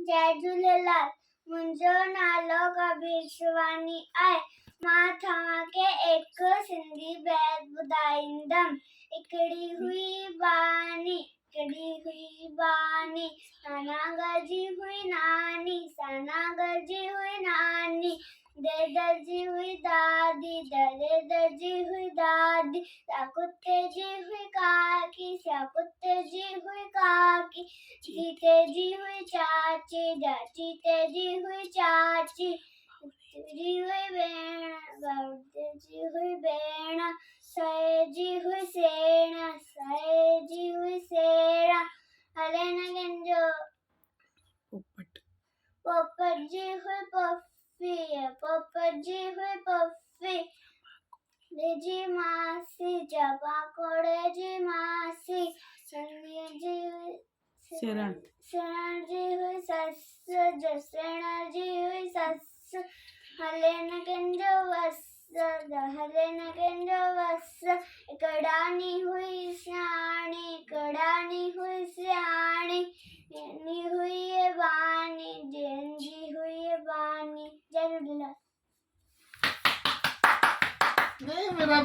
जय झूलेलाल। मुंहिंजो नालो कबीर शिवानी आहे। मां तव्हांखे एक सिंधी बैत ॿुधाईंदमि। हिकिड़ी हुई बानी साना घर जी हुई नानी, साना घर जी हुई नानी। दर जी हुई दादी, दर जी हुई दादी। कुत्ते जी हुई काकी, कुत्ते जी हुई काकी। चीते जी हुई चाची, चीते जी हुई चाची। जी हुई भेण, जी हुई भेण। सहे जी हुई सेण, सहे जी हुई सेण। हले न कंहिंजो पोपट जी हुई पफी, पोपट जी हुई पफी। जी मासी, जपा कोड़े जी मासी। शरण जी हुई सस, जसण जी हुई सस। हले न कंहिंजो वस, हले न कंहिंजो वस। हिकड़ानी हुई सियाणी, हिकड़ानी हुई सियाणी। जंहिंजी हुई बानी, जंहिंजी हुई बानी। जय झूलेलाल। नहीं मेरा